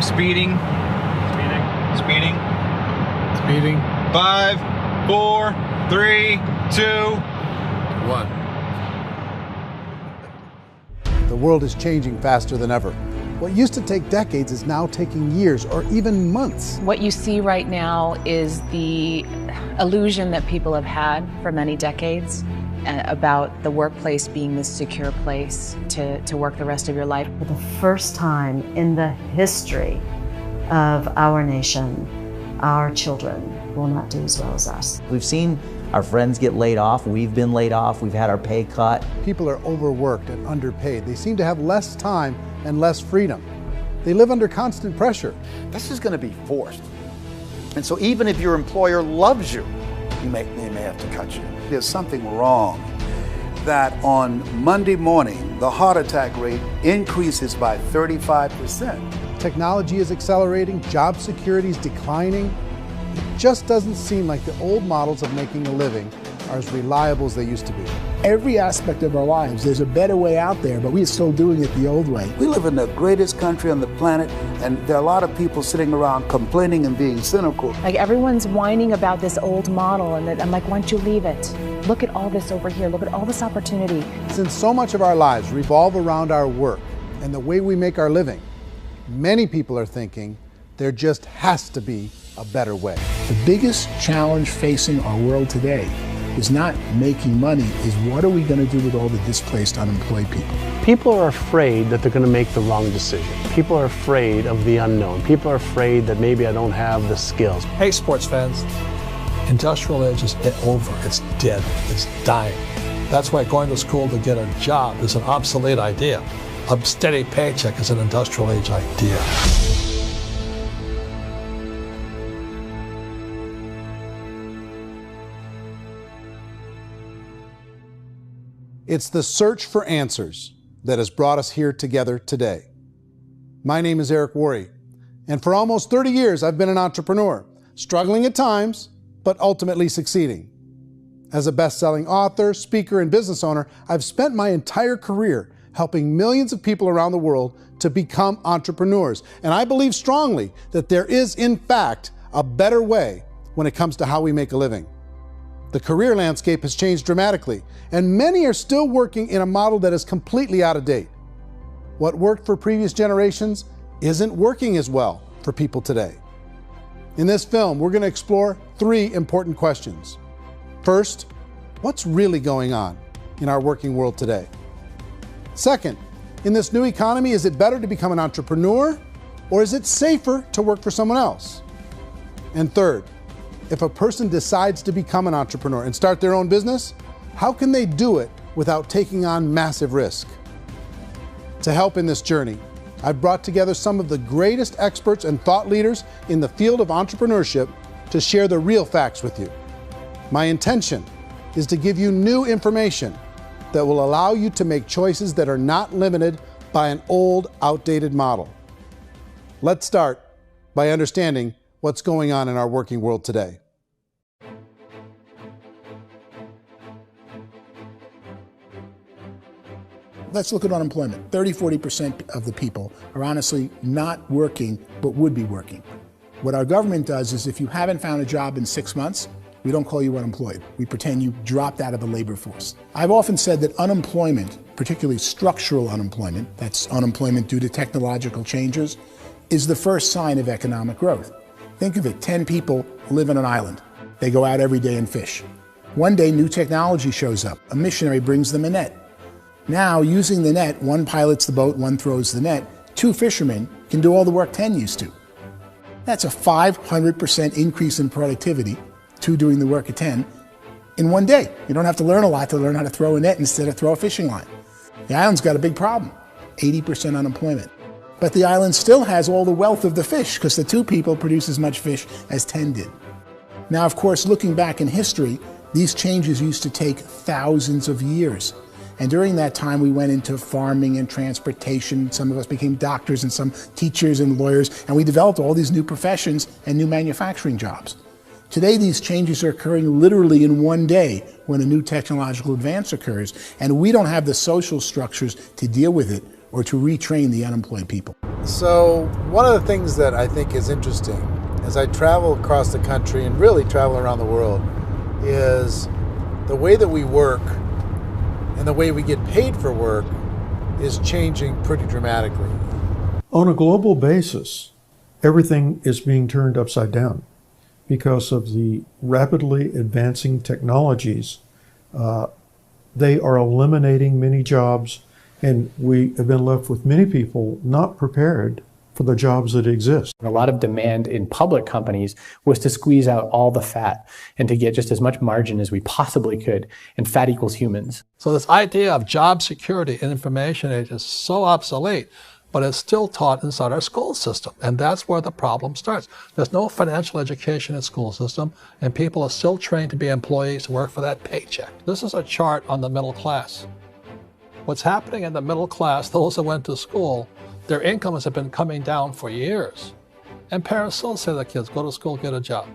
speeding. Speeding. Speeding. 5, 4, 3, 2, 1. The world is changing faster than ever. What used to take decades is now taking years or even months. What you see right now is the illusion that people have had for many decades about the workplace being this secure place to work the rest of your life. For the first time in the history of our nation, our children will not do as well as us. We've seen our friends get laid off, we've been laid off, we've had our pay cut. People are overworked and underpaid. They seem to have less time and less freedom. They live under constant pressure. This is going to be forced. And so even if your employer loves you, they may have to cut you. There's something wrong that on Monday morning, the heart attack rate increases by 35%. Technology is accelerating, job security is declining. It just doesn't seem like the old models of making a living are as reliable as they used to be. Every aspect of our lives, there's a better way out there, but we're still doing it the old way. We live in the greatest country on the planet, and there are a lot of people sitting around complaining and being cynical. Like everyone's whining about this old model, and I'm like, why don't you leave it? Look at all this over here. Look at all this opportunity. Since so much of our lives revolve around our work and the way we make our living, many people are thinking there just has to be a better way. The biggest challenge facing our world today is not making money, is what are we going to do with all the displaced, unemployed people? People are afraid that they're going to make the wrong decision. People are afraid of the unknown. People are afraid that maybe I don't have the skills. Hey, sports fans, industrial age is over. It's dead. It's dying. That's why going to school to get a job is an obsolete idea. A steady paycheck is an industrial age idea. It's the search for answers that has brought us here together today. My name is Eric WORRE, and for almost 30 years I've been an entrepreneur, struggling at times, but ultimately succeeding. As a best-selling author, speaker, and business owner, I've spent my entire career helping millions of people around the world to become entrepreneurs. And I believe strongly that there is, in fact, a better way when it comes to how we make a living. The career landscape has changed dramatically, and many are still working in a model that is completely out of date. What worked for previous generations isn't working as well for people today. In this film, we're going to explore 3 important questions. First, what's really going on in our working world today? Second, in this new economy, is it better to become an entrepreneur, or is it safer to work for someone else? And third, if a person decides to become an entrepreneur and start their own business, how can they do it without taking on massive risk? To help in this journey, I've brought together some of the greatest experts and thought leaders in the field of entrepreneurship to share the real facts with you. My intention is to give you new information that will allow you to make choices that are not limited by an old, outdated model. Let's start by understanding what's going on in our working world today. Let's look at unemployment. 30–40% of the people are honestly not working, but would be working. What our government does is if you haven't found a job in 6 months, we don't call you unemployed. We pretend you dropped out of the labor force. I've often said that unemployment, particularly structural unemployment, that's unemployment due to technological changes, is the first sign of economic growth. Think of it, 10 people live on an island. They go out every day and fish. One day, new technology shows up. A missionary brings them a net. Now, using the net, one pilots the boat, one throws the net. 2 fishermen can do all the work 10 used to. That's a 500% increase in productivity, 2 doing the work of 10, in one day. You don't have to learn a lot to learn how to throw a net instead of throw a fishing line. The island's got a big problem, 80% unemployment. But the island still has all the wealth of the fish because the 2 people produce as much fish as 10 did. Now, of course, looking back in history, these changes used to take thousands of years. And during that time, we went into farming and transportation. Some of us became doctors and some teachers and lawyers, and we developed all these new professions and new manufacturing jobs. Today, these changes are occurring literally in one day when a new technological advance occurs, and we don't have the social structures to deal with it or to retrain the unemployed people. So one of the things that I think is interesting as I travel across the country and really travel around the world is the way that we work and the way we get paid for work is changing pretty dramatically. On a global basis, everything is being turned upside down because of the rapidly advancing technologies. They are eliminating many jobs, and we have been left with many people not prepared for the jobs that exist. A lot of demand in public companies was to squeeze out all the fat and to get just as much margin as we possibly could, and fat equals humans. So this idea of job security in information age is so obsolete, but it's still taught inside our school system, and that's where the problem starts. There's no financial education in the school system, and people are still trained to be employees to work for that paycheck. This is a chart on the middle class. What's happening in the middle class, those that went to school, their incomes have been coming down for years. And parents still say to their kids, go to school, get a job.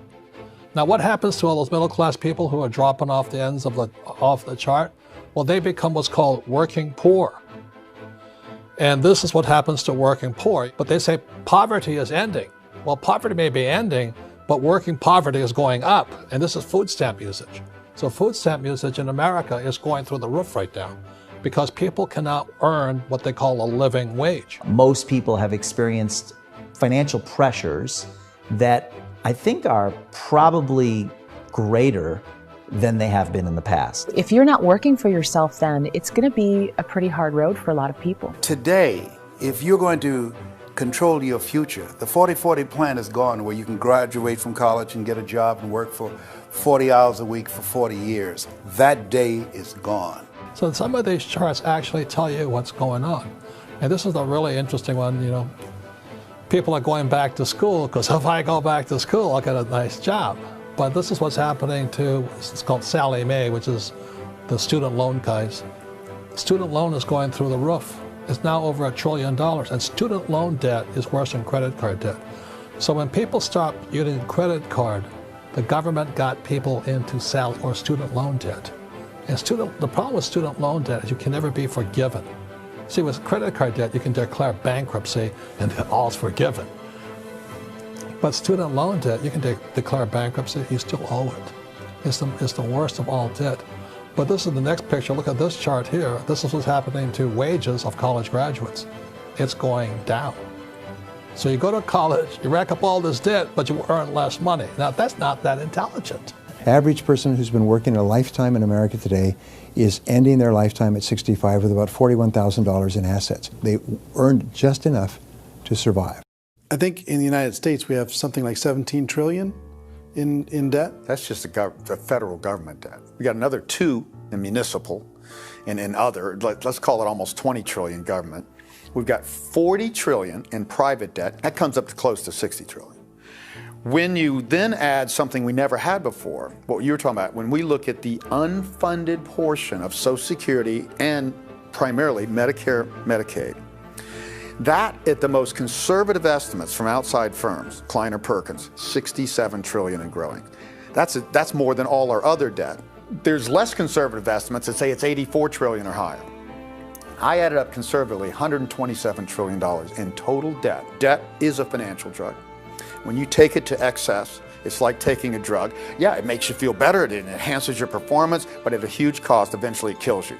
Now what happens to all those middle class people who are dropping off the ends of the chart? Well, they become what's called working poor. And this is what happens to working poor. But they say poverty is ending. Well, poverty may be ending, but working poverty is going up. And this is food stamp usage. So food stamp usage in America is going through the roof right now, because people cannot earn what they call a living wage. Most people have experienced financial pressures that I think are probably greater than they have been in the past. If you're not working for yourself, then it's going to be a pretty hard road for a lot of people. Today, if you're going to control your future, the 40-40 plan is gone, where you can graduate from college and get a job and work for 40 hours a week for 40 years. That day is gone. So some of these charts actually tell you what's going on. And this is a really interesting one, you know. People are going back to school because if I go back to school, I'll get a nice job. But this is what's happening to, it's called Sallie Mae, which is the student loan guys. Student loan is going through the roof. It's now over $1 trillion, and student loan debt is worse than credit card debt. So when people stopped using credit card, the government got people into student loan debt. And the problem with student loan debt is you can never be forgiven. See, with credit card debt, you can declare bankruptcy and then all's forgiven. But student loan debt, you can declare bankruptcy, you still owe it. It's the worst of all debt. But this is the next picture. Look at this chart here. This is what's happening to wages of college graduates. It's going down. So you go to college, you rack up all this debt, but you earn less money. Now, that's not that intelligent. Average person who's been working a lifetime in America today is ending their lifetime at 65 with about $41,000 in assets. They earned just enough to survive. I think in the United States we have something like 17 trillion in debt. That's just the federal government debt. We got another 2 in municipal and in other, let's call it almost 20 trillion government. We've got 40 trillion in private debt. That comes up to close to 60 trillion. When you then add something we never had before, what you were talking about, when we look at the unfunded portion of Social Security and primarily Medicare, Medicaid, that, at the most conservative estimates from outside firms, Kleiner Perkins, 67 trillion and growing. That's more than all our other debt. There's less conservative estimates that say it's 84 trillion or higher. I added up conservatively $127 trillion in total debt. Debt is a financial drug. When you take it to excess, it's like taking a drug. Yeah, it makes you feel better, it enhances your performance, but at a huge cost, eventually it kills you.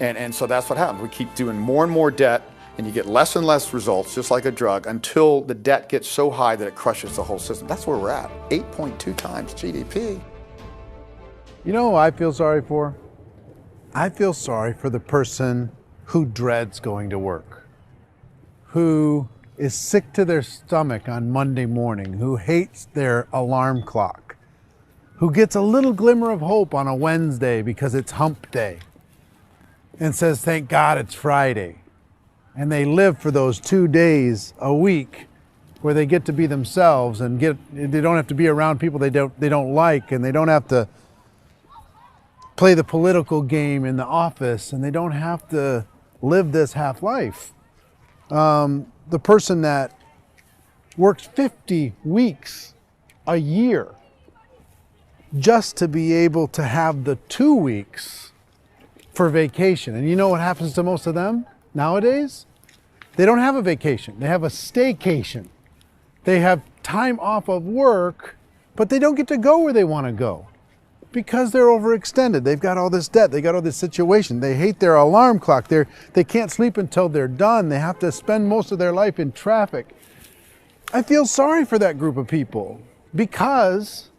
And so that's what happens. We keep doing more and more debt, and you get less and less results, just like a drug, until the debt gets so high that it crushes the whole system. That's where we're at, 8.2 times GDP. You know who I feel sorry for? I feel sorry for the person who dreads going to work, who is sick to their stomach on Monday morning, who hates their alarm clock, who gets a little glimmer of hope on a Wednesday because it's hump day and says, thank God it's Friday. And they live for those 2 days a week where they get to be themselves and they don't have to be around people they don't like, and they don't have to play the political game in the office, and they don't have to live this half life. The person that works 50 weeks a year just to be able to have the 2 weeks for vacation. And you know what happens to most of them nowadays? They don't have a vacation. They have a staycation. They have time off of work, but they don't get to go where they want to go because they're overextended. They've got all this debt. They got all this situation. They hate their alarm clock. They can't sleep until they're done. They have to spend most of their life in traffic. I feel sorry for that group of people because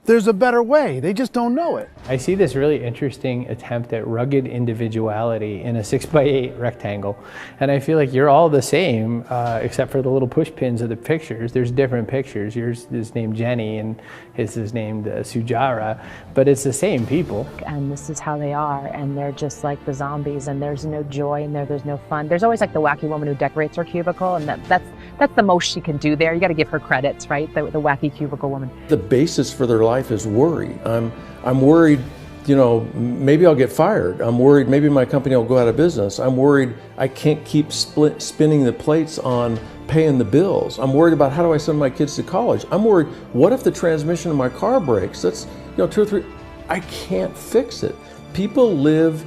there's a better way. They just don't know it. I see this really interesting attempt at rugged individuality in a 6x8 rectangle. And I feel like you're all the same, except for the little push pins of the pictures. There's different pictures. Yours is named Jenny and his is named Sujara, but it's the same people. And this is how they are, and they're just like the zombies, and there's no joy in there, there's no fun. There's always like the wacky woman who decorates her cubicle, and that's the most she can do there. You got to give her credits, right? The wacky cubicle woman. The basis for their life is worry. I'm worried, you know, maybe I'll get fired. I'm worried maybe my company will go out of business. I'm worried I can't keep spinning the plates on paying the bills. I'm worried about how do I send my kids to college. I'm worried, what if the transmission of my car breaks? That's, you know, 2 or 3, I can't fix it. People live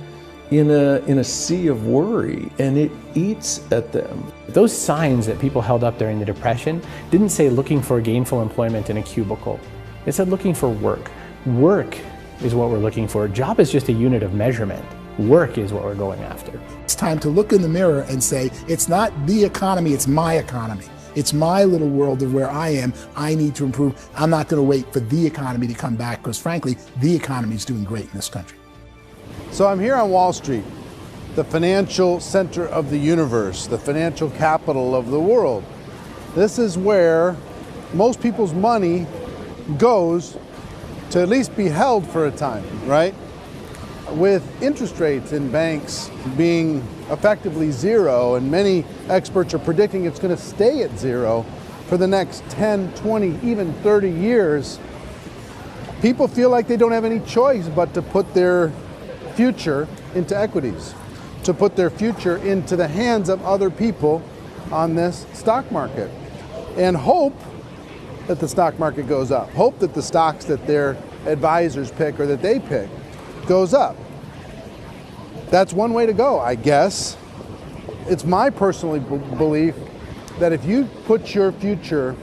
in a sea of worry, and it eats at them. Those signs that people held up during the Depression didn't say looking for gainful employment in a cubicle. It said looking for work. Work is what we're looking for. Job is just a unit of measurement. Work is what we're going after. It's time to look in the mirror and say, it's not the economy, it's my economy. It's my little world of where I am. I need to improve. I'm not going to wait for the economy to come back because, frankly, the economy is doing great in this country. So I'm here on Wall Street, the financial center of the universe, the financial capital of the world. This is where most people's money goes to at least be held for a time, right? With interest rates in banks being effectively zero, and many experts are predicting it's going to stay at zero for the next 10, 20, even 30 years, people feel like they don't have any choice but to put their future into equities, to put their future into the hands of other people on this stock market, and hope that the stock market goes up, hope that the stocks that their advisors pick or that they pick goes up. That's one way to go, I guess. It's my personal belief that if you put your future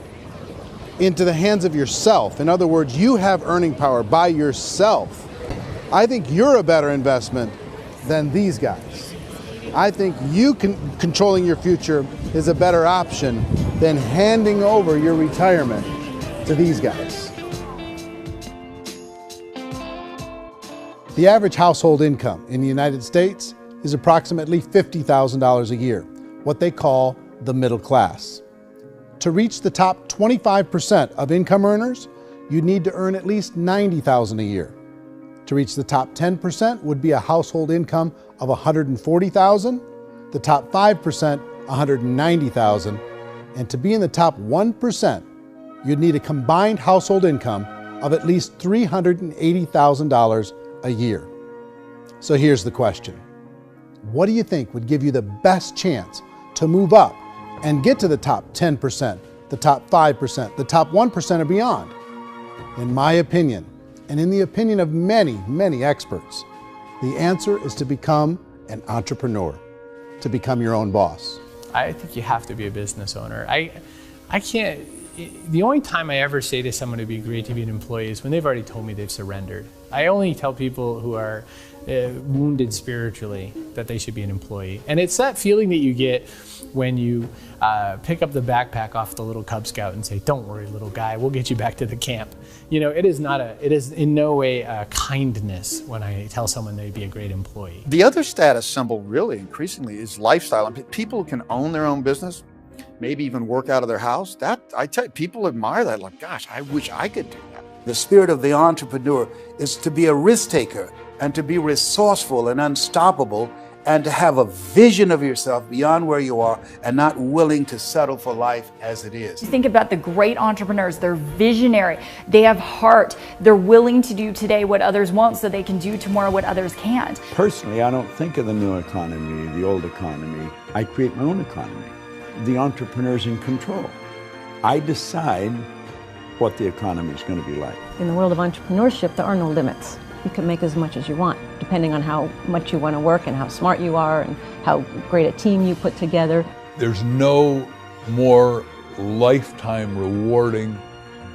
into the hands of yourself, in other words, you have earning power by yourself, I think you're a better investment than these guys. I think you controlling your future is a better option than handing over your retirement to these guys. The average household income in the United States is approximately $50,000 a year, what they call the middle class. To reach the top 25% of income earners, you'd need to earn at least $90,000 a year. To reach the top 10% would be a household income of $140,000, the top 5%, $190,000, and to be in the top 1%, you'd need a combined household income of at least $380,000 a year. So here's the question. What do you think would give you the best chance to move up and get to the top 10%, the top 5%, the top 1% or beyond? In my opinion, and in the opinion of many, many experts, the answer is to become an entrepreneur, to become your own boss. I think you have to be a business owner. I can't, the only time I ever say to someone it'd be great to be an employee is when they've already told me they've surrendered. I only tell people who are wounded spiritually that they should be an employee. And it's that feeling that you get when you pick up the backpack off the little Cub Scout and say, "Don't worry, little guy, we'll get you back to the camp." You know, it is in no way a kindness when I tell someone they'd be a great employee. The other status symbol really increasingly is lifestyle. And people who can own their own business, maybe even work out of their house, that, I tell you, people admire that, like, gosh, I wish I could do that. The spirit of the entrepreneur is to be a risk taker and to be resourceful and unstoppable and to have a vision of yourself beyond where you are and not willing to settle for life as it is. Think about the great entrepreneurs. They're visionary. They have heart. They're willing to do today what others won't so they can do tomorrow what others can't. Personally, I don't think of the new economy, the old economy. I create my own economy. The entrepreneur's in control. I decide what the economy is going to be like. In the world of entrepreneurship, there are no limits. You can make as much as you want, depending on how much you want to work and how smart you are and how great a team you put together. There's no more lifetime rewarding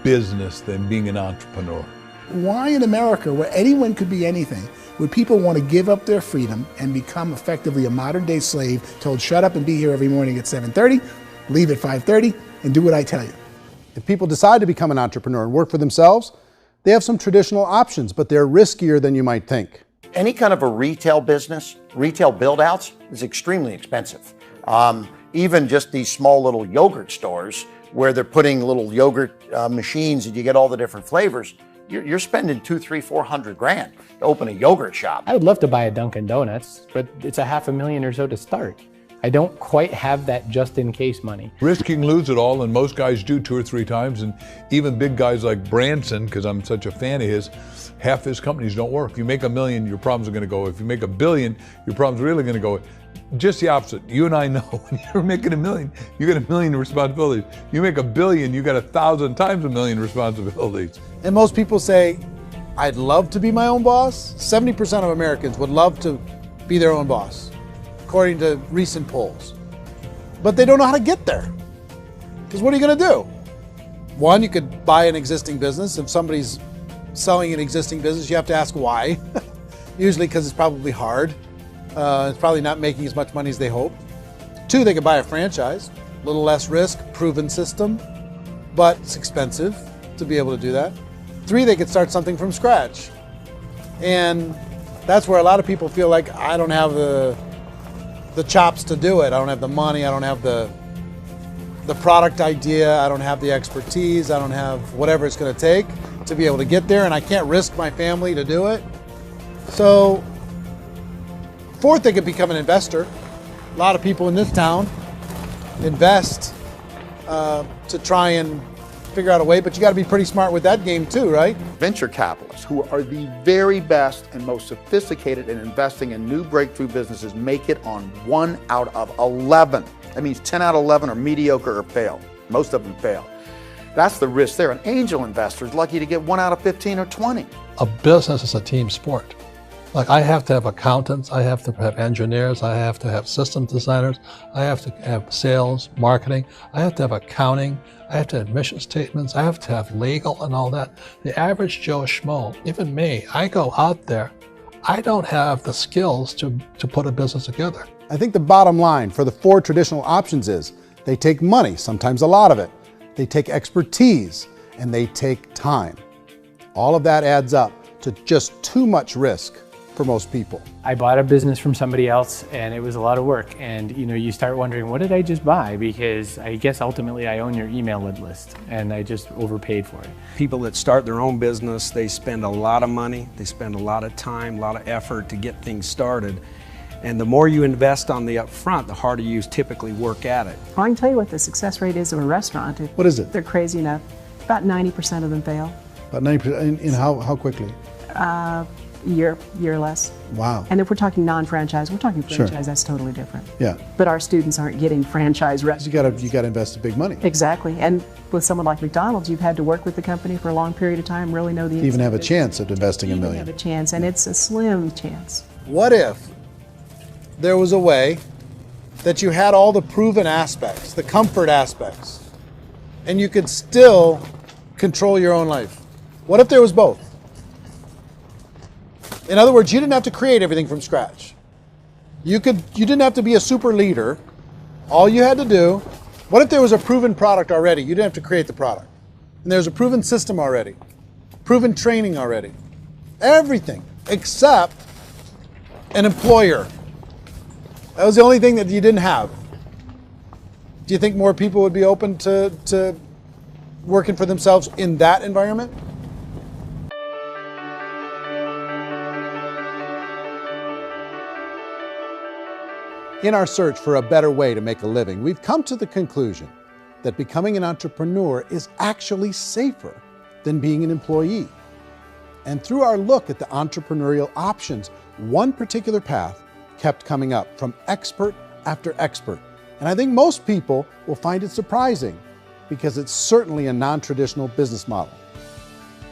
business than being an entrepreneur. Why in America, where anyone could be anything, would people want to give up their freedom and become effectively a modern-day slave, told shut up and be here every morning at 7:30, leave at 5:30, and do what I tell you? If people decide to become an entrepreneur and work for themselves, they have some traditional options, but they're riskier than you might think. Any kind of a retail business, retail build-outs, is extremely expensive. Even just these small little yogurt stores where they're putting little yogurt machines and you get all the different flavors, you're spending $200,000, $300,000, $400,000 to open a yogurt shop. I would love to buy a Dunkin' Donuts, but it's $500,000 or so to start. I don't quite have that just-in-case money. Risking lose it all, and most guys do 2 or 3 times, and even big guys like Branson, because I'm such a fan of his, half his companies don't work. If you make $1 million, your problems are going to go. If you make $1 billion, your problems are really going to go. Just the opposite. You and I know when you're making $1 million, you get $1 million responsibilities. You make $1 billion, you got 1,000 times $1 million responsibilities. And most people say, I'd love to be my own boss. 70% of Americans would love to be their own boss, according to recent polls. But they don't know how to get there. Because what are you going to do? One, you could buy an existing business. If somebody's selling an existing business, you have to ask why. Usually because it's probably hard. It's probably not making as much money as they hope. 2, they could buy a franchise. A little less risk, proven system, but it's expensive to be able to do that. 3, they could start something from scratch. And that's where a lot of people feel like, I don't have the chops to do it. I don't have the money. I don't have the product idea. I don't have the expertise. I don't have whatever it's going to take to be able to get there, and I can't risk my family to do it. So, 4th, they could become an investor. A lot of people in this town invest to try and figure out a way, but you got to be pretty smart with that game too, right? Venture capitalists, who are the very best and most sophisticated in investing in new breakthrough businesses, make it on 1 out of 11. That means 10 out of 11 are mediocre or fail. Most of them fail. That's the risk there. An angel investor is lucky to get 1 out of 15 or 20. A business is a team sport. Like, I have to have accountants, I have to have engineers, I have to have system designers, I have to have sales, marketing, I have to have accounting, I have to have mission statements, I have to have legal and all that. The average Joe Schmo, even me, I go out there, I don't have the skills to put a business together. I think the bottom line for the 4 traditional options is they take money, sometimes a lot of it. They take expertise, and they take time. All of that adds up to just too much risk for most people. I bought a business from somebody else and it was a lot of work, and you start wondering, what did I just buy? Because I guess ultimately I own your email list and I just overpaid for it. People that start their own business, they spend a lot of money, they spend a lot of time, a lot of effort to get things started. And the more you invest on the upfront, the harder you typically work at it. I can tell you what the success rate is of a restaurant. What is it? They're crazy enough. About 90% of them fail. About 90%, in how quickly? Year or less. Wow. And if we're talking non-franchise, we're talking franchise, Sure. That's totally different. Yeah. But our students aren't getting franchise restaurants. You gotta invest big money. Exactly. And with someone like McDonald's, you've had to work with the company for a long period of time, really know the To even have a business. chance at investing $1 million. Have a chance, and it's a slim chance. What if there was a way that you had all the proven aspects, the comfort aspects, and you could still control your own life? What if there was both? In other words, you didn't have to create everything from scratch. You didn't have to be a super leader. All you had to do, what if there was a proven product already? You didn't have to create the product. And there's a proven system already, proven training already. Everything except an employer. That was the only thing that you didn't have. Do you think more people would be open to working for themselves in that environment? In our search for a better way to make a living, we've come to the conclusion that becoming an entrepreneur is actually safer than being an employee. And through our look at the entrepreneurial options, one particular path kept coming up from expert after expert. And I think most people will find it surprising because it's certainly a non-traditional business model.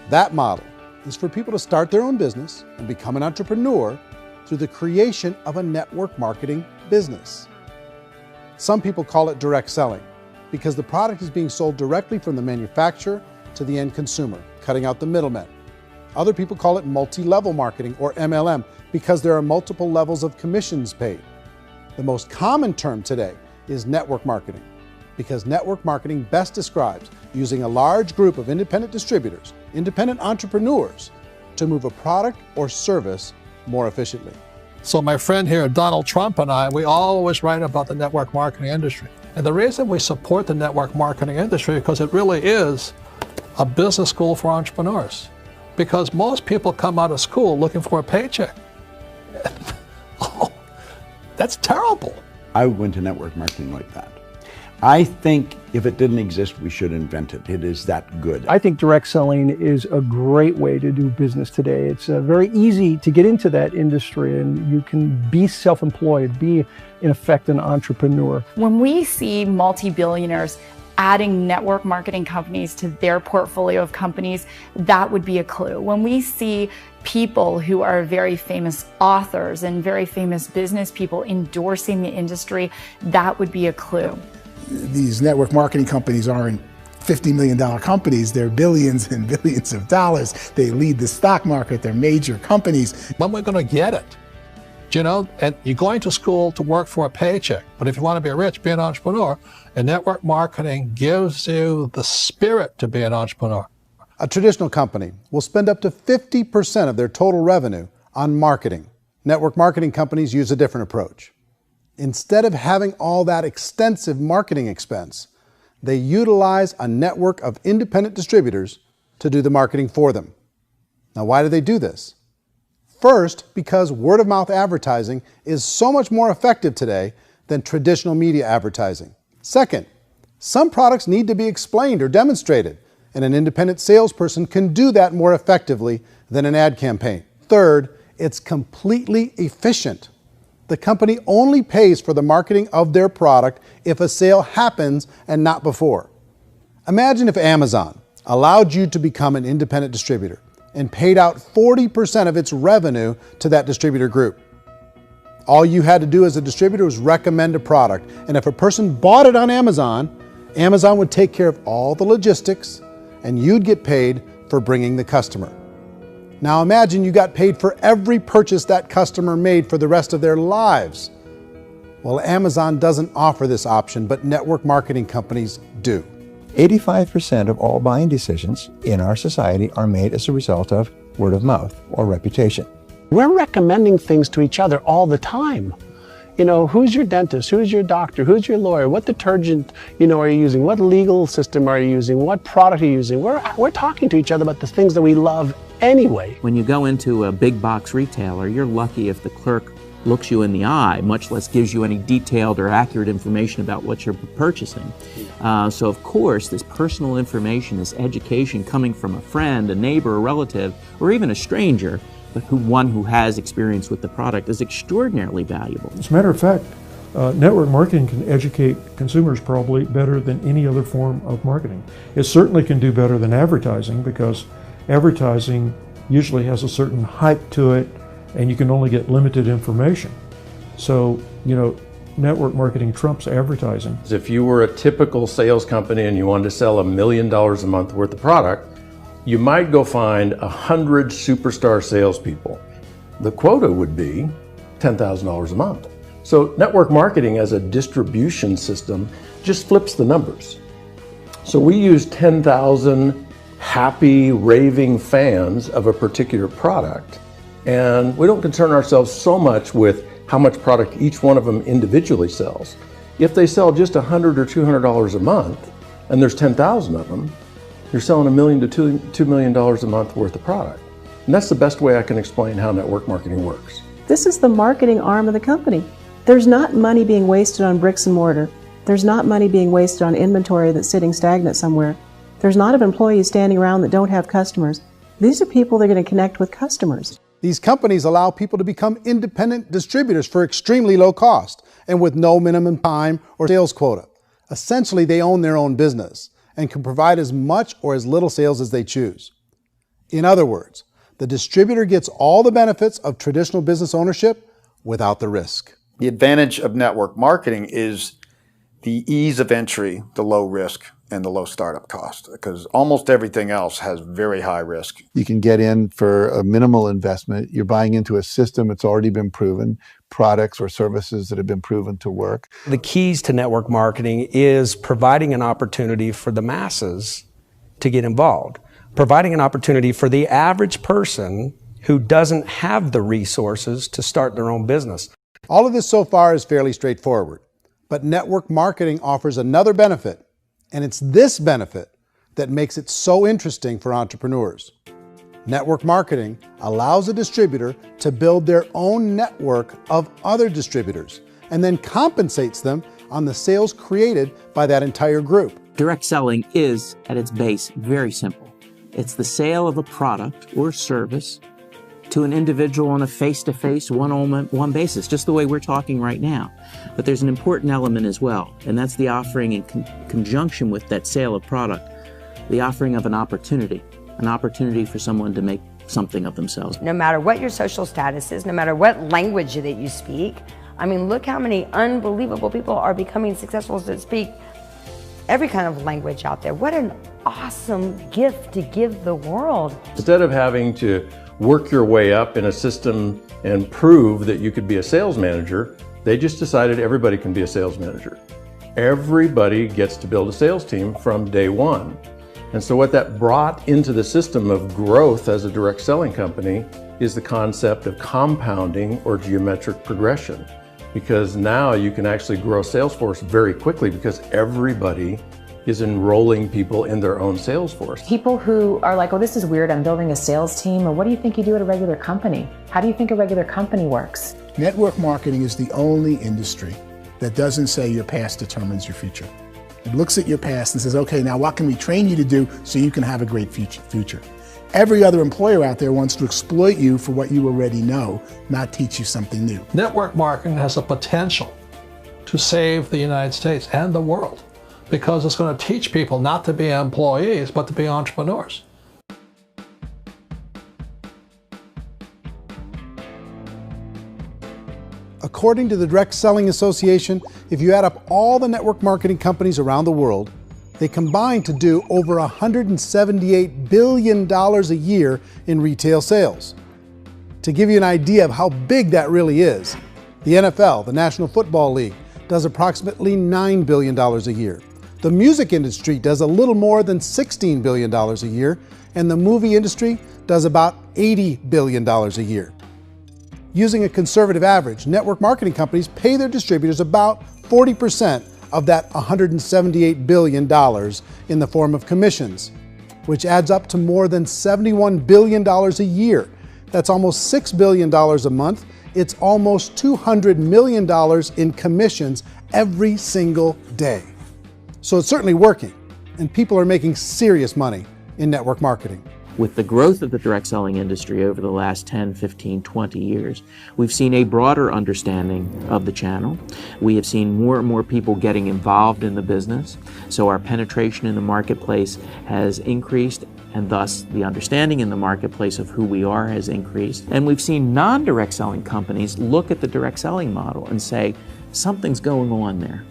That model is for people to start their own business and become an entrepreneur through the creation of a network marketing business. Some people call it direct selling because the product is being sold directly from the manufacturer to the end consumer, cutting out the middlemen. Other people call it multi-level marketing, or MLM, because there are multiple levels of commissions paid. The most common term today is network marketing, because network marketing best describes using a large group of independent distributors, independent entrepreneurs, to move a product or service more efficiently. So my friend here, Donald Trump, and I, we always write about the network marketing industry. And the reason we support the network marketing industry is because it really is a business school for entrepreneurs. Because most people come out of school looking for a paycheck. Oh, that's terrible. I went to network marketing like that. I think if it didn't exist, we should invent it. It is that good. I think direct selling is a great way to do business today. It's very easy to get into that industry, and you can be self-employed, be in effect an entrepreneur. When we see multi-billionaires adding network marketing companies to their portfolio of companies, that would be a clue. When we see people who are very famous authors and very famous business people endorsing the industry, that would be a clue. These network marketing companies aren't $50 million companies, they're billions and billions of dollars. They lead the stock market, they're major companies. When we're going to get it? You know, and you're going to school to work for a paycheck, but if you want to be rich, be an entrepreneur, and network marketing gives you the spirit to be an entrepreneur. A traditional company will spend up to 50% of their total revenue on marketing. Network marketing companies use a different approach. Instead of having all that extensive marketing expense, they utilize a network of independent distributors to do the marketing for them. Now, why do they do this? First, because word-of-mouth advertising is so much more effective today than traditional media advertising. Second, some products need to be explained or demonstrated, and an independent salesperson can do that more effectively than an ad campaign. Third, it's completely efficient. The company only pays for the marketing of their product if a sale happens and not before. Imagine if Amazon allowed you to become an independent distributor and paid out 40% of its revenue to that distributor group. All you had to do as a distributor was recommend a product, and if a person bought it on Amazon, Amazon would take care of all the logistics, and you'd get paid for bringing the customer. Now imagine you got paid for every purchase that customer made for the rest of their lives. Well, Amazon doesn't offer this option, but network marketing companies do. 85% of all buying decisions in our society are made as a result of word of mouth or reputation. We're recommending things to each other all the time. You know, who's your dentist? Who's your doctor? Who's your lawyer? What detergent, are you using? What legal system are you using? What product are you using? We're talking to each other about the things that we love anyway. When you go into a big box retailer, you're lucky if the clerk looks you in the eye, much less gives you any detailed or accurate information about what you're purchasing. So of course, this personal information, this education coming from a friend, a neighbor, a relative, or even a stranger, but one who has experience with the product is extraordinarily valuable. As a matter of fact, network marketing can educate consumers probably better than any other form of marketing. It certainly can do better than advertising, because advertising usually has a certain hype to it, and you can only get limited information. So, network marketing trumps advertising. If you were a typical sales company and you wanted to sell $1 million a month worth of product, you might go find 100 superstar salespeople. The quota would be $10,000 a month. So network marketing as a distribution system just flips the numbers. So we use 10,000 happy, raving fans of a particular product, and we don't concern ourselves so much with how much product each one of them individually sells. If they sell just $100 or $200 a month, and there's 10,000 of them, you're selling $1 million to $2 million a month worth of product. And that's the best way I can explain how network marketing works. This is the marketing arm of the company. There's not money being wasted on bricks and mortar. There's not money being wasted on inventory that's sitting stagnant somewhere. There's not of employees standing around that don't have customers. These are people that are going to connect with customers. These companies allow people to become independent distributors for extremely low cost and with no minimum time or sales quota. Essentially, they own their own business and can provide as much or as little sales as they choose. In other words, the distributor gets all the benefits of traditional business ownership without the risk. The advantage of network marketing is the ease of entry, the low risk, and the low startup cost, because almost everything else has very high risk. You can get in for a minimal investment. You're buying into a system that's already been proven, products or services that have been proven to work. The keys to network marketing is providing an opportunity for the masses to get involved, providing an opportunity for the average person who doesn't have the resources to start their own business. All of this so far is fairly straightforward, but network marketing offers another benefit, and it's this benefit that makes it so interesting for entrepreneurs. Network marketing allows a distributor to build their own network of other distributors and then compensates them on the sales created by that entire group. Direct selling is, at its base, very simple. It's the sale of a product or service to an individual on a face-to-face, one-on-one basis, just the way we're talking right now. But there's an important element as well, and that's the offering in conjunction with that sale of product, the offering of an opportunity for someone to make something of themselves. No matter what your social status is, no matter what language that you speak, I mean, look how many unbelievable people are becoming successful that speak every kind of language out there. What an awesome gift to give the world. Instead of having to work your way up in a system and prove that you could be a sales manager, they just decided everybody can be a sales manager. Everybody gets to build a sales team from day one. And so what that brought into the system of growth as a direct selling company is the concept of compounding or geometric progression. Because now you can actually grow sales force very quickly because everybody is enrolling people in their own sales force. People who are like, oh, this is weird, I'm building a sales team, or what do you think you do at a regular company? How do you think a regular company works? Network marketing is the only industry that doesn't say your past determines your future. It looks at your past and says, okay, now what can we train you to do so you can have a great future? Every other employer out there wants to exploit you for what you already know, not teach you something new. Network marketing has the potential to save the United States and the world, because it's going to teach people not to be employees, but to be entrepreneurs. According to the Direct Selling Association, if you add up all the network marketing companies around the world, they combine to do over $178 billion a year in retail sales. To give you an idea of how big that really is, the NFL, the National Football League, does approximately $9 billion a year. The music industry does a little more than $16 billion a year, and the movie industry does about $80 billion a year. Using a conservative average, network marketing companies pay their distributors about 40% of that $178 billion in the form of commissions, which adds up to more than $71 billion a year. That's almost $6 billion a month. It's almost $200 million in commissions every single day. So it's certainly working, and people are making serious money in network marketing. With the growth of the direct selling industry over the last 10, 15, 20 years, we've seen a broader understanding of the channel. We have seen more and more people getting involved in the business, so our penetration in the marketplace has increased, and thus the understanding in the marketplace of who we are has increased. And we've seen non-direct selling companies look at the direct selling model and say, something's going on there.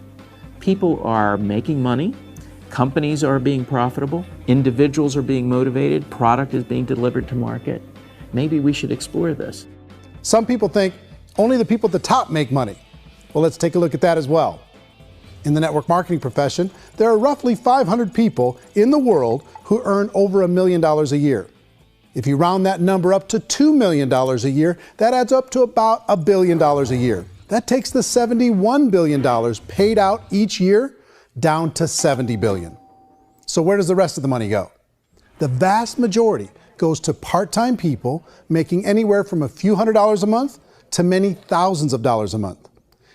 People are making money, companies are being profitable, individuals are being motivated, product is being delivered to market. Maybe we should explore this. Some people think only the people at the top make money. Well, let's take a look at that as well. In the network marketing profession, there are roughly 500 people in the world who earn over $1 million a year. If you round that number up to $2 million a year, that adds up to about $1 billion a year. That takes the $71 billion paid out each year down to $70 billion. So where does the rest of the money go? The vast majority goes to part-time people making anywhere from a few $100s a month to many thousands of dollars a month.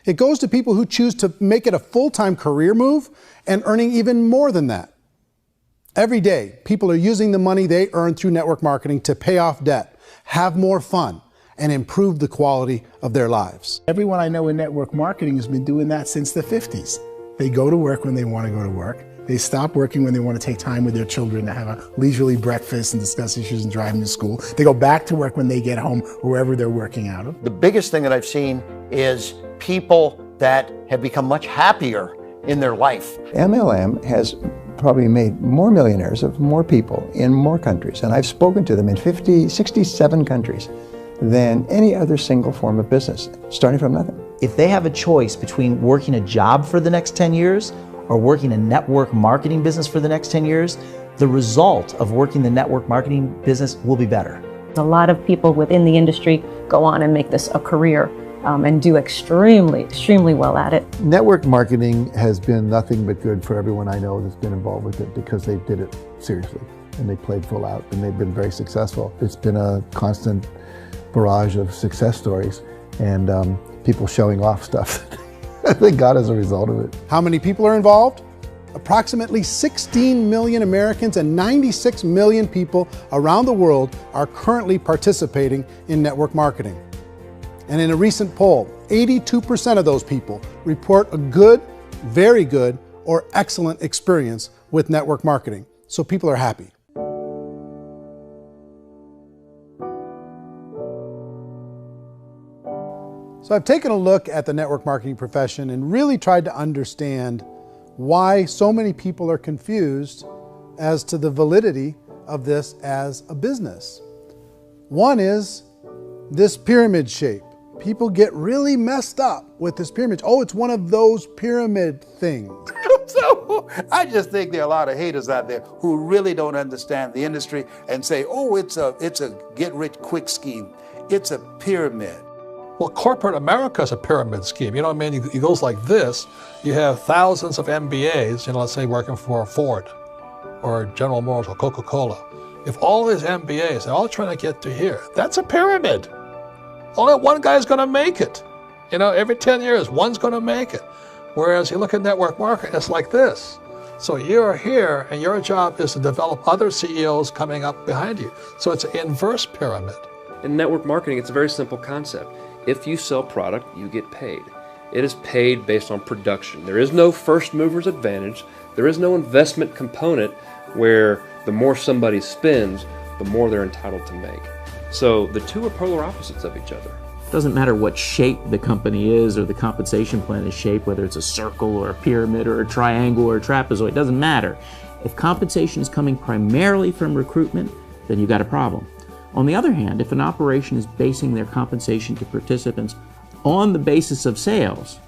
It goes to people who choose to make it a full-time career move and earning even more than that. Every day, people are using the money they earn through network marketing to pay off debt, have more fun, and improve the quality of their lives. Everyone I know in network marketing has been doing that since the 50s. They go to work when they want to go to work. They stop working when they want to take time with their children to have a leisurely breakfast and discuss issues and drive them to school. They go back to work when they get home, wherever they're working out of. The biggest thing that I've seen is people that have become much happier in their life. MLM has probably made more millionaires of more people in more countries, and I've spoken to them in 67 countries, than any other single form of business, starting from nothing. If they have a choice between working a job for the next 10 years or working a network marketing business for the next 10 years, the result of working the network marketing business will be better. A lot of people within the industry go on and make this a career and do extremely well at it. Network marketing has been nothing but good for everyone I know that's been involved with it because they did it seriously and they played full out and they've been very successful. It's been a constant barrage of success stories and people showing off stuff that they got as a result of it. How many people are involved? Approximately 16 million Americans and 96 million people around the world are currently participating in network marketing. And in a recent poll, 82% of those people report a good, very good, or excellent experience with network marketing. So people are happy. So I've taken a look at the network marketing profession and really tried to understand why so many people are confused as to the validity of this as a business. One is this pyramid shape. People get really messed up with this pyramid. Oh, it's one of those pyramid things. So I just think there are a lot of haters out there who really don't understand the industry and say, oh, it's a get-rich-quick scheme. It's a pyramid. Well, corporate America is a pyramid scheme. You know what I mean? It goes like this. You have thousands of MBAs, let's say working for Ford or General Motors or Coca-Cola. If all these MBAs, they're all trying to get to here, that's a pyramid. Only one guy's going to make it. Every 10 years, one's going to make it. Whereas you look at network marketing, it's like this. So you're here, and your job is to develop other CEOs coming up behind you. So it's an inverse pyramid. In network marketing, it's a very simple concept. If you sell product, you get paid. It is paid based on production. There is no first mover's advantage. There is no investment component where the more somebody spends, the more they're entitled to make. So the two are polar opposites of each other. It doesn't matter what shape the company is or the compensation plan is shaped, whether it's a circle or a pyramid or a triangle or a trapezoid, it doesn't matter. If compensation is coming primarily from recruitment, then you've got a problem. On the other hand, if an operation is basing their compensation to participants on the basis of sales,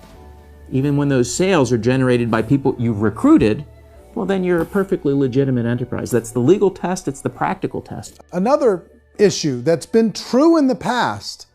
even when those sales are generated by people you've recruited, well, then you're a perfectly legitimate enterprise. That's the legal test, it's the practical test. Another issue that's been true in the past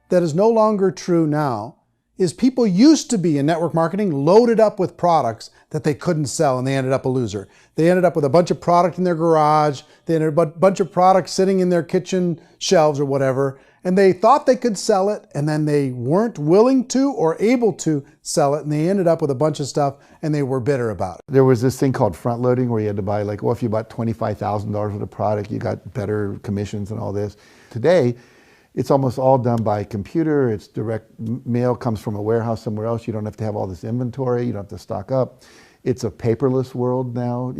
that is no longer true now is people used to be in network marketing loaded up with products that they couldn't sell and they ended up a loser. They ended up with a bunch of product in their garage, they ended up with a bunch of products sitting in their kitchen shelves or whatever, and they thought they could sell it and then they weren't willing to or able to sell it and they ended up with a bunch of stuff and they were bitter about it. There was this thing called front loading where you had to buy if you bought $25,000 worth of product, you got better commissions and all this. Today, it's almost all done by computer. It's direct mail comes from a warehouse somewhere else. You don't have to have all this inventory. You don't have to stock up. It's a paperless world now.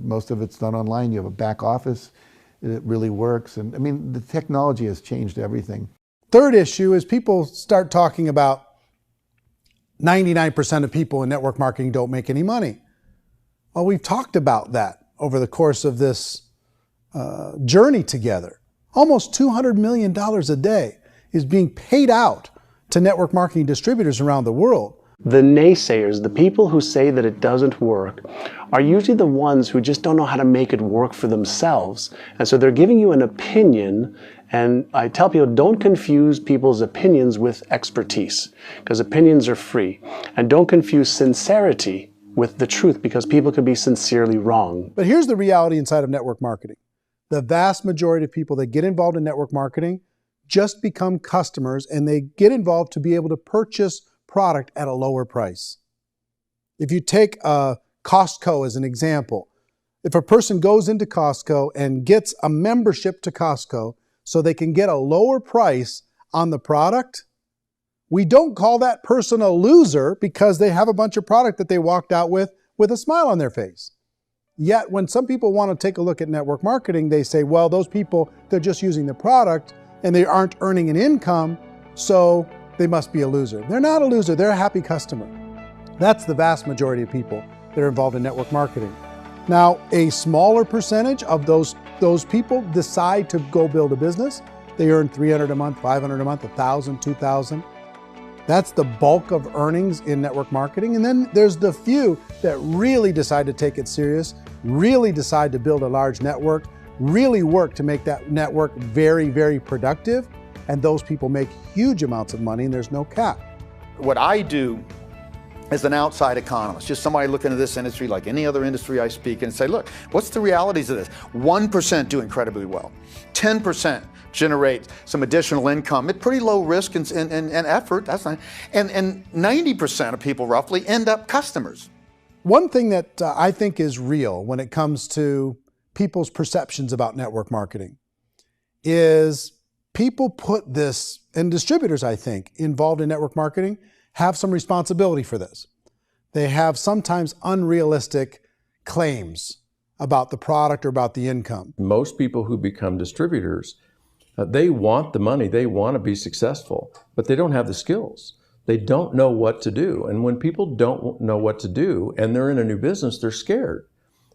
Most of it's done online. You have a back office. It really works. And I mean, the technology has changed everything. Third issue is people start talking about 99% of people in network marketing don't make any money. Well, we've talked about that over the course of this journey together. Almost $200 million a day is being paid out to network marketing distributors around the world. The naysayers, the people who say that it doesn't work, are usually the ones who just don't know how to make it work for themselves. And so they're giving you an opinion, and I tell people, don't confuse people's opinions with expertise, because opinions are free. And don't confuse sincerity with the truth, because people can be sincerely wrong. But here's the reality inside of network marketing. The vast majority of people that get involved in network marketing just become customers and they get involved to be able to purchase product at a lower price. If you take Costco as an example, if a person goes into Costco and gets a membership to Costco so they can get a lower price on the product, we don't call that person a loser because they have a bunch of product that they walked out with a smile on their face. Yet when some people want to take a look at network marketing, they say, well, those people, they're just using the product and they aren't earning an income, so they must be a loser. They're not a loser, they're a happy customer. That's the vast majority of people that are involved in network marketing. Now, a smaller percentage of those people decide to go build a business. They earn $300 a month, $500 a month, $1,000, $2,000. That's the bulk of earnings in network marketing. And then there's the few that really decide to take it serious, really decide to build a large network, really work to make that network very, very productive. And those people make huge amounts of money and there's no cap. What I do as an outside economist, just somebody looking at this industry like any other industry I speak and say, look, what's the realities of this? 1% do incredibly well. 10% generate some additional income at pretty low risk and effort. That's not, and 90% of people roughly end up customers. One thing that I think is real when it comes to people's perceptions about network marketing is people put this, and distributors, I think, involved in network marketing have some responsibility for this. They have sometimes unrealistic claims about the product or about the income. Most people who become distributors, they want the money, they want to be successful, but they don't have the skills. They don't know what to do. And when people don't know what to do and they're in a new business, they're scared.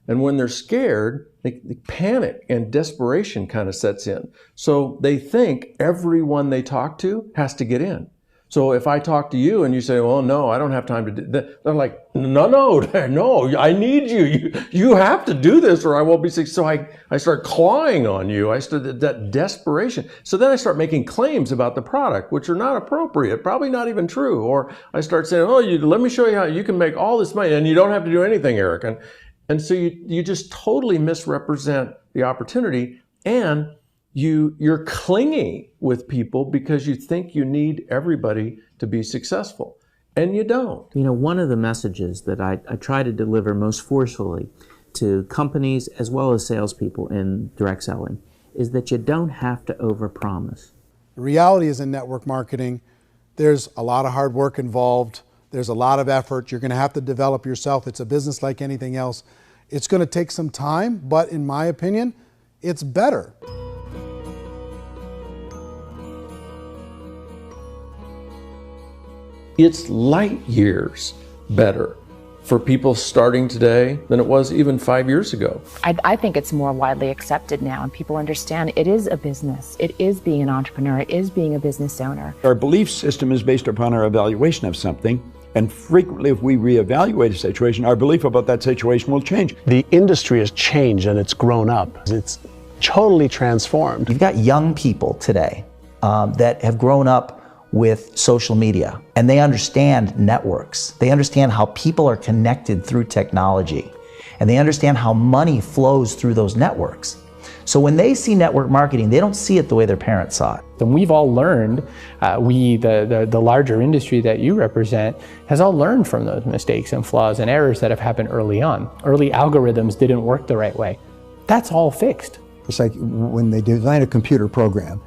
And when they're scared, they panic and desperation kind of sets in. So they think everyone they talk to has to get in. So if I talk to you and you say, well, no, I don't have time to do that, they're like, no, I need you. You have to do this or I won't be successful. So I start clawing on you. I start that desperation. So then I start making claims about the product, which are not appropriate, probably not even true. Or I start saying, oh, let me show you how you can make all this money and you don't have to do anything, Eric. And so you just totally misrepresent the opportunity, and you're clingy with people because you think you need everybody to be successful, and you don't. You know, one of the messages that I try to deliver most forcefully to companies as well as salespeople in direct selling is that you don't have to overpromise. The reality is in network marketing, there's a lot of hard work involved. There's a lot of effort. You're going to have to develop yourself. It's a business like anything else. It's going to take some time, but in my opinion, it's better. It's light years better for people starting today than it was even 5 years ago. I think it's more widely accepted now, and people understand it is a business. It is being an entrepreneur. It is being a business owner. Our belief system is based upon our evaluation of something. And frequently, if we reevaluate a situation, our belief about that situation will change. The industry has changed and it's grown up. It's totally transformed. You've got young people today that have grown up with social media, and they understand networks. They understand how people are connected through technology, and they understand how money flows through those networks. So when they see network marketing, they don't see it the way their parents saw it. And we've all learned, the larger industry that you represent, has all learned from those mistakes and flaws and errors that have happened early on. Early algorithms didn't work the right way. That's all fixed. It's like when they design a computer program,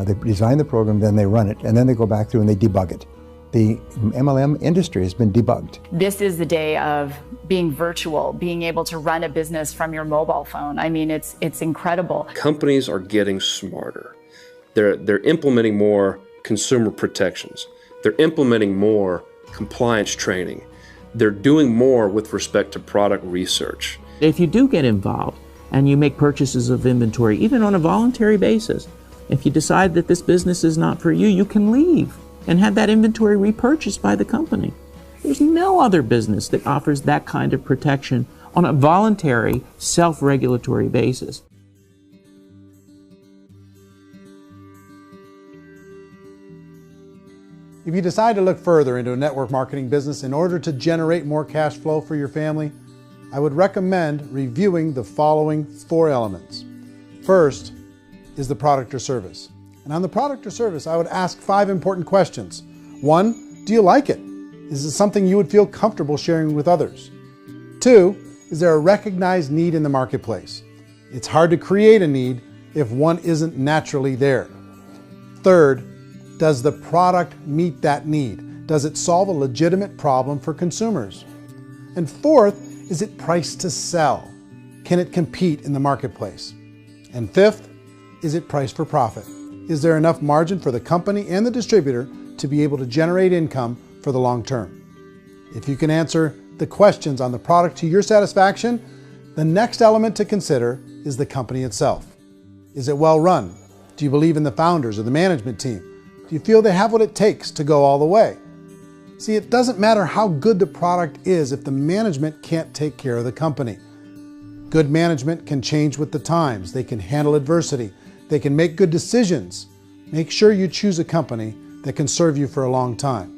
they design the program, then they run it, and then they go back through and they debug it. The MLM industry has been debugged. This is the day of being virtual, being able to run a business from your mobile phone. I mean, it's incredible. Companies are getting smarter. They're implementing more consumer protections. They're implementing more compliance training. They're doing more with respect to product research. If you do get involved and you make purchases of inventory, even on a voluntary basis, if you decide that this business is not for you, you can leave and have that inventory repurchased by the company. There's no other business that offers that kind of protection on a voluntary, self-regulatory basis. If you decide to look further into a network marketing business in order to generate more cash flow for your family, I would recommend reviewing the following 4 elements. First is the product or service. And on the product or service, I would ask 5 important questions. 1, do you like it? Is it something you would feel comfortable sharing with others? 2, is there a recognized need in the marketplace? It's hard to create a need if one isn't naturally there. 3rd, does the product meet that need? Does it solve a legitimate problem for consumers? And 4th, is it priced to sell? Can it compete in the marketplace? And 5th, is it priced for profit? Is there enough margin for the company and the distributor to be able to generate income for the long term? If you can answer the questions on the product to your satisfaction, the next element to consider is the company itself. Is it well run? Do you believe in the founders or the management team? Do you feel they have what it takes to go all the way? See, it doesn't matter how good the product is if the management can't take care of the company. Good management can change with the times. They can handle adversity. They can make good decisions. Make sure you choose a company that can serve you for a long time.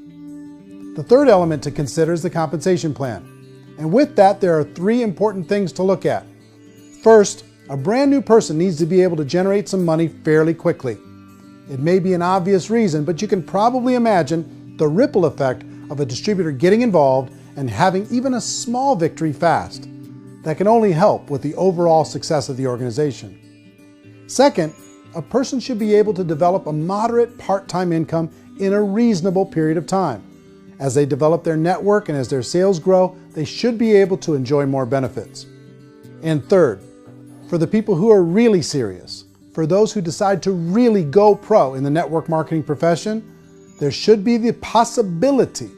The third element to consider is the compensation plan. And with that, there are 3 important things to look at. First, a brand new person needs to be able to generate some money fairly quickly. It may be an obvious reason, but you can probably imagine the ripple effect of a distributor getting involved and having even a small victory fast. That can only help with the overall success of the organization. Second, a person should be able to develop a moderate part-time income in a reasonable period of time. As they develop their network and as their sales grow, they should be able to enjoy more benefits. And third, for the people who are really serious, for those who decide to really go pro in the network marketing profession, there should be the possibility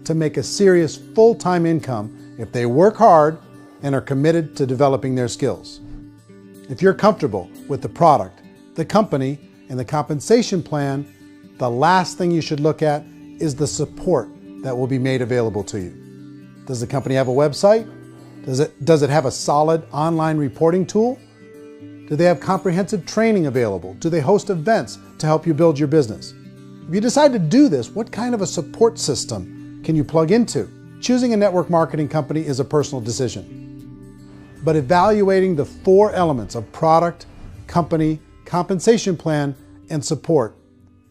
to make a serious full-time income if they work hard and are committed to developing their skills. If you're comfortable with the product, the company, and the compensation plan, the last thing you should look at is the support that will be made available to you. Does the company have a website? Does it have a solid online reporting tool? Do they have comprehensive training available? Do they host events to help you build your business? If you decide to do this, what kind of a support system can you plug into? Choosing a network marketing company is a personal decision. But evaluating the 4 elements of product, company, compensation plan, and support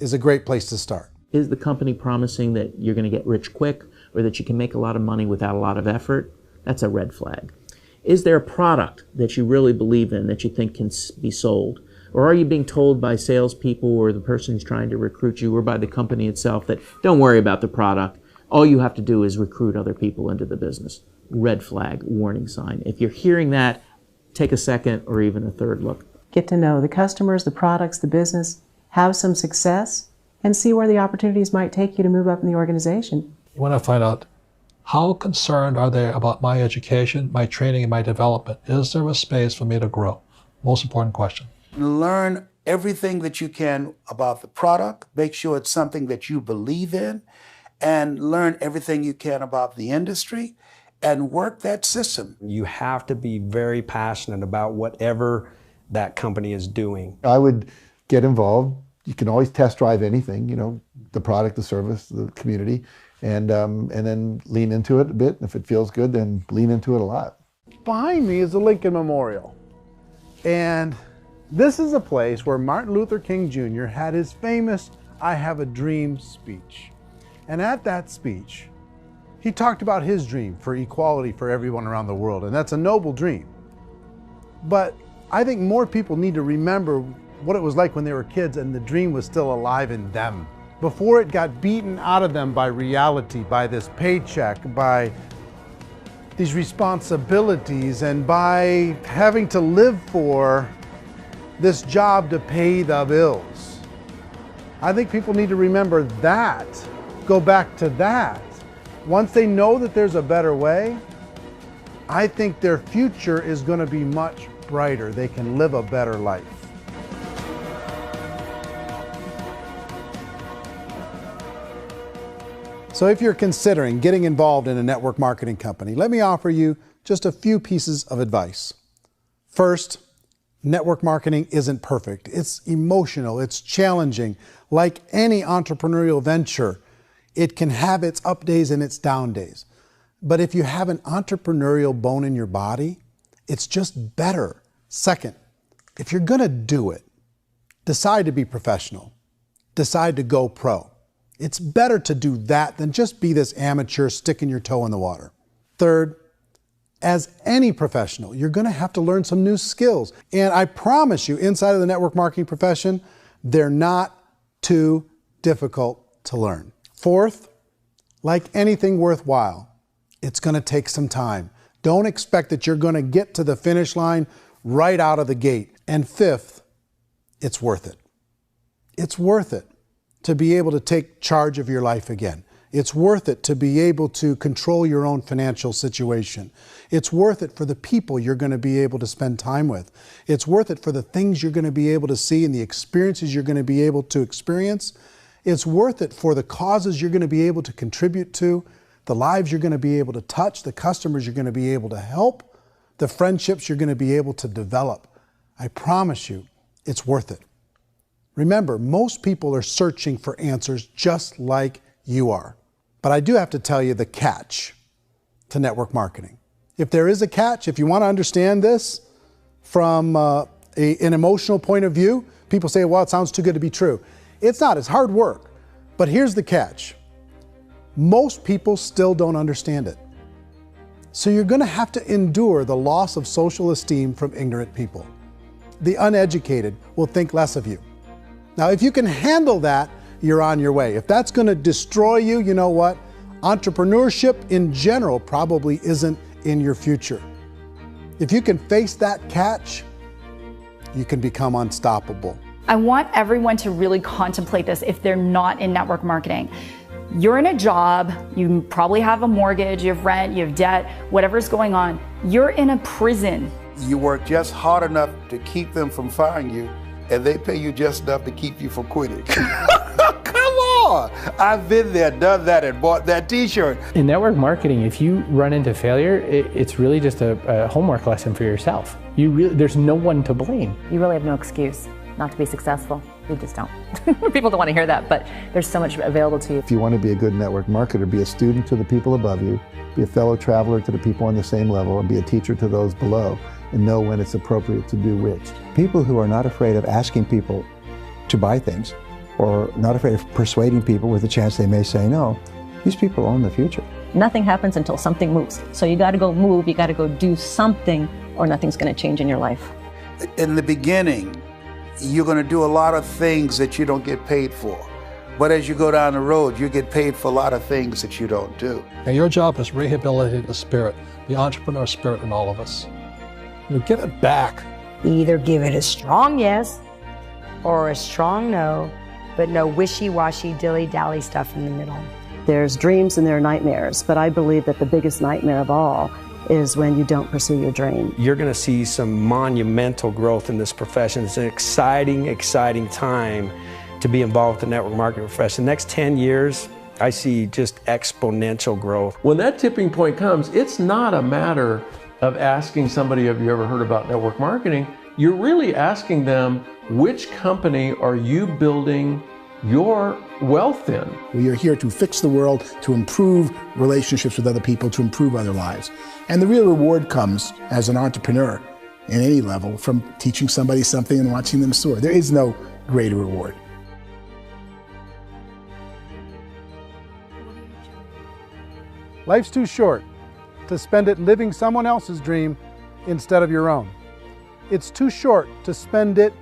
is a great place to start. Is the company promising that you're going to get rich quick or that you can make a lot of money without a lot of effort? That's a red flag. Is there a product that you really believe in that you think can be sold? Or are you being told by salespeople or the person who's trying to recruit you or by the company itself that don't worry about the product, all you have to do is recruit other people into the business? Red flag, warning sign. If you're hearing that, take a second or even a third look. Get to know the customers, the products, the business, have some success, and see where the opportunities might take you to move up in the organization. You want to find out how concerned are they about my education, my training, and my development? Is there a space for me to grow? Most important question. Learn everything that you can about the product. Make sure it's something that you believe in, and learn everything you can about the industry and work that system. You have to be very passionate about whatever that company is doing. I would get involved. You can always test drive anything, you know, the product, the service, the community, and then lean into it a bit. If it feels good, then lean into it a lot. Behind me is the Lincoln Memorial. And this is a place where Martin Luther King Jr. had his famous "I Have a Dream" speech. And at that speech, he talked about his dream for equality for everyone around the world. And that's a noble dream. But I think more people need to remember what it was like when they were kids and the dream was still alive in them. Before it got beaten out of them by reality, by this paycheck, by these responsibilities, and by having to live for this job to pay the bills. I think people need to remember that, go back to that. Once they know that there's a better way, I think their future is going to be much brighter. They can live a better life. So if you're considering getting involved in a network marketing company, let me offer you just a few pieces of advice. First, network marketing isn't perfect. It's emotional, it's challenging. Like any entrepreneurial venture, it can have its up days and its down days. But if you have an entrepreneurial bone in your body, it's just better. Second, if you're gonna do it, decide to be professional. Decide to go pro. It's better to do that than just be this amateur sticking your toe in the water. Third, as any professional, you're going to have to learn some new skills. And I promise you, inside of the network marketing profession, they're not too difficult to learn. Fourth, like anything worthwhile, it's going to take some time. Don't expect that you're going to get to the finish line right out of the gate. And fifth, it's worth it. It's worth it to be able to take charge of your life again. It's worth it to be able to control your own financial situation. It's worth it for the people you're going to be able to spend time with. It's worth it for the things you're going to be able to see and the experiences you're going to be able to experience. It's worth it for the causes you're going to be able to contribute to, the lives you're going to be able to touch, the customers you're going to be able to help, the friendships you're going to be able to develop. I promise you, it's worth it. Remember, most people are searching for answers just like you are. But I do have to tell you the catch to network marketing. If there is a catch, if you want to understand this from an emotional point of view, people say, well, it sounds too good to be true. It's not, it's hard work. But here's the catch. Most people still don't understand it. So you're going to have to endure the loss of social esteem from ignorant people. The uneducated will think less of you. Now, if you can handle that, you're on your way. If that's going to destroy you, you know what? Entrepreneurship in general probably isn't in your future. If you can face that catch, you can become unstoppable. I want everyone to really contemplate this if they're not in network marketing. You're in a job, you probably have a mortgage, you have rent, you have debt, whatever's going on. You're in a prison. You work just hard enough to keep them from firing you, and they pay you just enough to keep you from quitting. Come on! I've been there, done that, and bought that t-shirt. In network marketing, if you run into failure, it's really just a homework lesson for yourself. There's no one to blame. You really have no excuse not to be successful. You just don't. People don't want to hear that, but there's so much available to you. If you want to be a good network marketer, be a student to the people above you, be a fellow traveler to the people on the same level, and be a teacher to those below, and know when it's appropriate to do which. People who are not afraid of asking people to buy things, or not afraid of persuading people with a chance they may say no, these people own the future. Nothing happens until something moves. So you got to go move, you got to go do something, or nothing's going to change in your life. In the beginning, you're going to do a lot of things that you don't get paid for. But as you go down the road, you get paid for a lot of things that you don't do. And your job is rehabilitate the spirit, the entrepreneur spirit in all of us. You get it back. Either give it a strong yes or a strong no, but no wishy-washy, dilly-dally stuff in the middle. There's dreams and there are nightmares, but I believe that the biggest nightmare of all is when you don't pursue your dream. You're going to see some monumental growth in this profession. It's an exciting, exciting time to be involved with the network marketing profession. The next 10 years, I see just exponential growth. When that tipping point comes, it's not a matter of asking somebody, have you ever heard about network marketing? You're really asking them, which company are you building your wealth in? We are here to fix the world, to improve relationships with other people, to improve other lives. And the real reward comes as an entrepreneur in any level from teaching somebody something and watching them soar. There is no greater reward. Life's too short to spend it living someone else's dream instead of your own. It's too short to spend it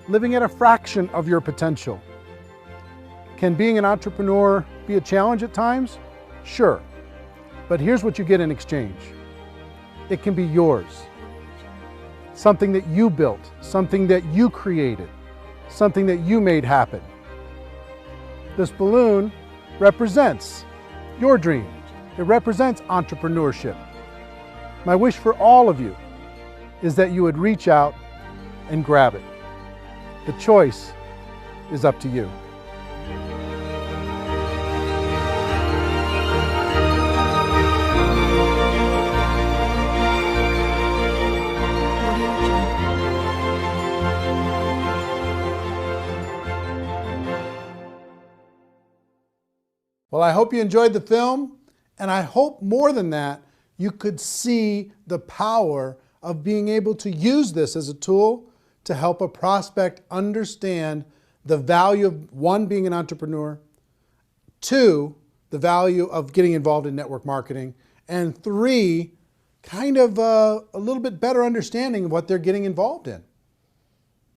living at a fraction of your potential. Can being an entrepreneur be a challenge at times? Sure. But here's what you get in exchange. It can be yours. Something that you built, something that you created, something that you made happen. This balloon represents your dream. It represents entrepreneurship. My wish for all of you is that you would reach out and grab it. The choice is up to you. Well, I hope you enjoyed the film, and I hope more than that, you could see the power of being able to use this as a tool to help a prospect understand the value of, one, being an entrepreneur, two, the value of getting involved in network marketing, and three, kind of a little bit better understanding of what they're getting involved in.